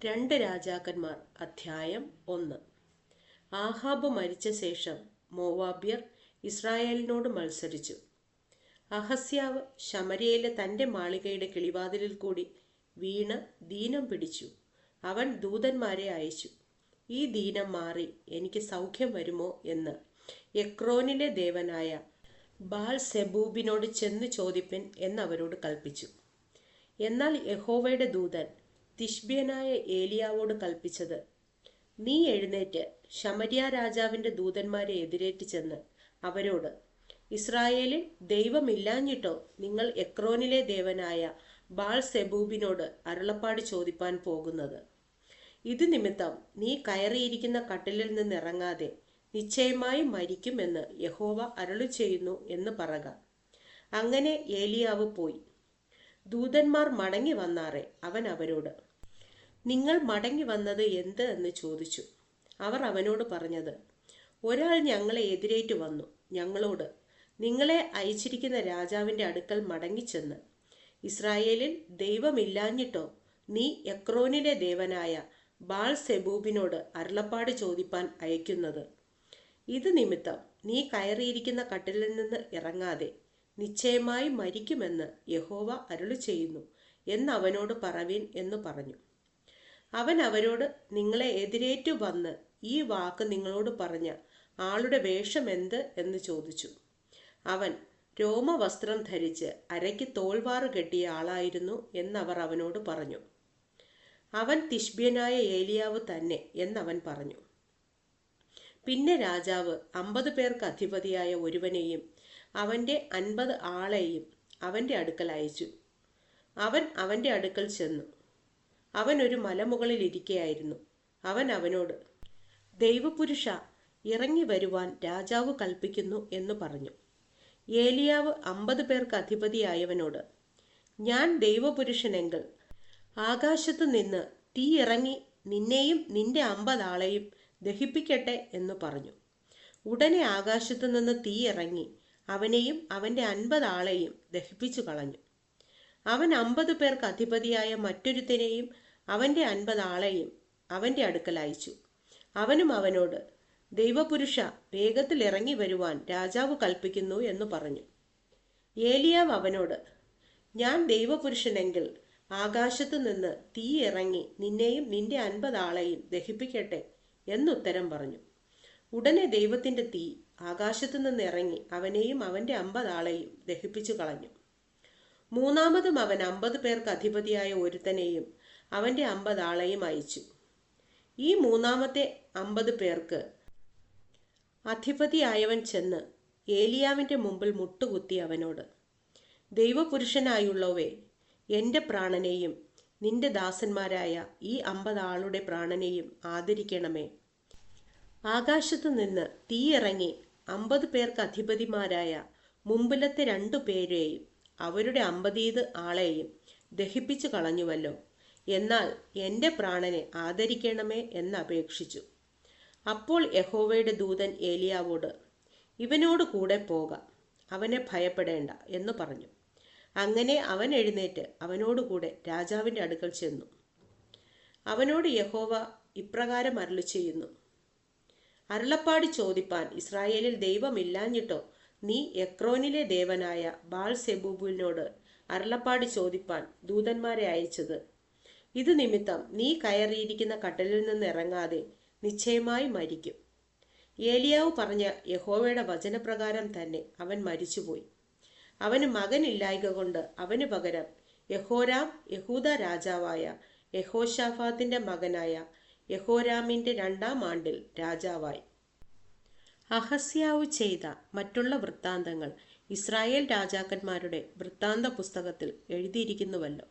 രണ്ട് രാജാക്കന്മാർ അധ്യായം 1. ആഹാബ് മരിച്ച ശേഷം മോവാബ്യർ ഇസ്രായേലിനോട് മത്സരിച്ചു. അഹസ്യാവ് ശമര്യയിലെ തൻ്റെ മാളികയുടെ കിളിവാതിലിൽ കൂടി വീണ് ദീനം പിടിച്ചു. അവൻ ദൂതന്മാരെ അയച്ചു, ഈ ദീനം മാറി എനിക്ക് സൗഖ്യം വരുമോ എന്ന് എക്രോനിലെ ദേവനായ ബാൽ സെബൂബിനോട് ചെന്ന് ചോദിപ്പൻ എന്നവരോട് കൽപ്പിച്ചു. എന്നാൽ യഹോവയുടെ ദൂതൻ തിശ്ബ്യനായ ഏലിയാവോട് കൽപ്പിച്ചത്, നീ എഴുന്നേറ്റ് ശമര്യ രാജാവിൻ്റെ ദൂതന്മാരെ എതിരേറ്റ് ചെന്ന് അവരോട്, ഇസ്രായേലിൽ ദൈവമില്ലാഞ്ഞിട്ടോ നിങ്ങൾ എക്രോനിലെ ദേവനായ ബാൽ സെബൂബിനോട് അരുളപ്പാട് ചോദിപ്പാൻ പോകുന്നത്? ഇത് നിമിത്തം നീ കയറിയിരിക്കുന്ന കട്ടിലിൽ നിന്നിറങ്ങാതെ നിശ്ചയമായി മരിക്കുമെന്ന് യഹോവ അരുളി ചെയ്യുന്നു എന്ന് പറക. അങ്ങനെ ഏലിയാവ് പോയി. ദൂതന്മാർ മടങ്ങി വന്നാറെ അവൻ അവരോട്, നിങ്ങൾ മടങ്ങി വന്നത് എന്ത് എന്ന് ചോദിച്ചു. അവർ അവനോട് പറഞ്ഞത്, ഒരാൾ ഞങ്ങളെ എതിരേറ്റു വന്നു ഞങ്ങളോട്, നിങ്ങളെ അയച്ചിരിക്കുന്ന രാജാവിൻ്റെ അടുക്കൽ മടങ്ങിച്ചെന്ന്, ഇസ്രായേലിൽ ദൈവമില്ലാഞ്ഞിട്ടോ നീ എക്രോനിലെ ദേവനായ ബാൽ സെബൂബിനോട് അരുളപ്പാട് ചോദിപ്പാൻ അയക്കുന്നത്? ഇത് നിമിത്തം നീ കയറിയിരിക്കുന്ന കട്ടിലിൽ നിന്ന് ഇറങ്ങാതെ നിശ്ചയമായി മരിക്കുമെന്ന് യഹോവ അരുളി ചെയ്യുന്നു എന്ന് അവനോട് പറവീൻ എന്ന് പറഞ്ഞു. അവൻ അവരോട്, നിങ്ങളെ എതിരേറ്റു വന്ന് ഈ വാക്ക് നിങ്ങളോട് പറഞ്ഞ ആളുടെ വേഷം എന്ത് എന്ന് ചോദിച്ചു. അവൻ രോമവസ്ത്രം ധരിച്ച് അരയ്ക്ക് തോൾവാറ് കെട്ടിയ ആളായിരുന്നു എന്നവർ അവനോട് പറഞ്ഞു. അവൻ തിശ്ബ്യനായ ഏലിയാവ് തന്നെ എന്നവൻ പറഞ്ഞു. പിന്നെ രാജാവ് 50 പേർക്ക് അധിപതിയായ ഒരുവനെയും അവൻ്റെ 50 ആളെയും അവൻ്റെ അടുക്കൽ അയച്ചു. അവൻ അവൻ്റെ അടുക്കൽ ചെന്നു. അവൻ ഒരു മലമുകളിൽ ഇരിക്കുകയായിരുന്നു. അവൻ അവനോട്, ദൈവപുരുഷ, ഇറങ്ങി വരുവാൻ രാജാവ് കൽപ്പിക്കുന്നു എന്ന് പറഞ്ഞു. ഏലിയാവ് 50 പേർക്ക് അധിപതിയായവനോട്, ഞാൻ ദൈവപുരുഷനെങ്കിൽ ആകാശത്തു നിന്ന് തീ ഇറങ്ങി നിന്നെയും നിന്റെ 50 ആളെയും ദഹിപ്പിക്കട്ടെ എന്ന് പറഞ്ഞു. ഉടനെ ആകാശത്തു നിന്ന് തീ ഇറങ്ങി അവനെയും അവൻ്റെ 50 ആളെയും ദഹിപ്പിച്ചു കളഞ്ഞു. അവൻ 50 പേർക്ക് അധിപതിയായ മറ്റൊരുത്തനെയും അവൻ്റെ 50 ആളെയും അവൻ്റെ അടുക്കൽ അയച്ചു. അവനും അവനോട്, ദൈവപുരുഷ, വേഗത്തിൽ ഇറങ്ങി വരുവാൻ രാജാവ് കൽപ്പിക്കുന്നു എന്ന് പറഞ്ഞു. ഏലിയാവ് അവനോട്, ഞാൻ ദൈവപുരുഷനെങ്കിൽ ആകാശത്തു നിന്ന് തീ ഇറങ്ങി നിന്നെയും നിന്റെ 50 ആളെയും ദഹിപ്പിക്കട്ടെ എന്നുത്തരം പറഞ്ഞു. ഉടനെ ദൈവത്തിൻ്റെ തീ ആകാശത്തു നിന്ന് ഇറങ്ങി അവനെയും അവൻ്റെ 50 ആളെയും ദഹിപ്പിച്ചു കളഞ്ഞു. മൂന്നാമതും അവൻ 50 പേർക്ക് അധിപതിയായ ഒരുത്തനെയും അവൻ്റെ 50 ആളെയും അയച്ചു. ഈ മൂന്നാമത്തെ 50 പേർക്ക് അധിപതിയായവൻ ചെന്ന് ഏലിയാവിൻ്റെ മുമ്പിൽ മുട്ടുകുത്തി അവനോട്, ദൈവപുരുഷനായുള്ളവേ, എൻ്റെ പ്രാണനെയും നിന്റെ ദാസന്മാരായ ഈ 50 ആളുടെ പ്രാണനെയും ആദരിക്കണമേ. ആകാശത്തു നിന്ന് തീയിറങ്ങി 50 പേർക്ക് അധിപതിമാരായ മുമ്പിലത്തെ 2 പേരെയും അവരുടെ 50 ആളെയും ദഹിപ്പിച്ചു കളഞ്ഞുവല്ലോ. എന്നാൽ എൻ്റെ പ്രാണനെ ആദരിക്കണമേ എന്നപേക്ഷിച്ചു. അപ്പോൾ യഹോവയുടെ ദൂതൻ ഏലിയാവോട്, ഇവനോട് കൂടെ പോകാം, അവനെ ഭയപ്പെടേണ്ട എന്ന് പറഞ്ഞു. അങ്ങനെ അവൻ എഴുന്നേറ്റ് അവനോടുകൂടെ രാജാവിൻ്റെ അടുക്കൽ ചെന്നു. അവനോട് യഹോവ ഇപ്രകാരം അരുളി ചെയ്യുന്നു, അരുളപ്പാട് ചോദിപ്പാൻ ഇസ്രായേലിൽ ദൈവമില്ലാഞ്ഞിട്ടോ നീ എക്രോനിലെ ദേവനായ ബാൽ സെബൂബിനോട് അരുളപ്പാട് ചോദിപ്പാൻ ദൂതന്മാരെ അയച്ചത്? ഇത് നിമിത്തം നീ കയറിയിരിക്കുന്ന കട്ടിലിൽ നിന്ന് ഇറങ്ങാതെ നിശ്ചയമായി മരിക്കും. ഏലിയാവ് പറഞ്ഞ യഹോവയുടെ വചനപ്രകാരം തന്നെ അവൻ മരിച്ചുപോയി. അവന് മകനില്ലായ്ക കൊണ്ട് അവന് പകരം യഹോരാം യഹൂദ രാജാവായ യഹോശാഫാത്തിൻ്റെ മകനായ യഹോരാമിൻ്റെ 2-ാം ആണ്ടിൽ രാജാവായി. അഹസ്യാവ് ചെയ്ത മറ്റുള്ള വൃത്താന്തങ്ങൾ ഇസ്രായേൽ രാജാക്കന്മാരുടെ വൃത്താന്ത പുസ്തകത്തിൽ എഴുതിയിരിക്കുന്നുവല്ലോ.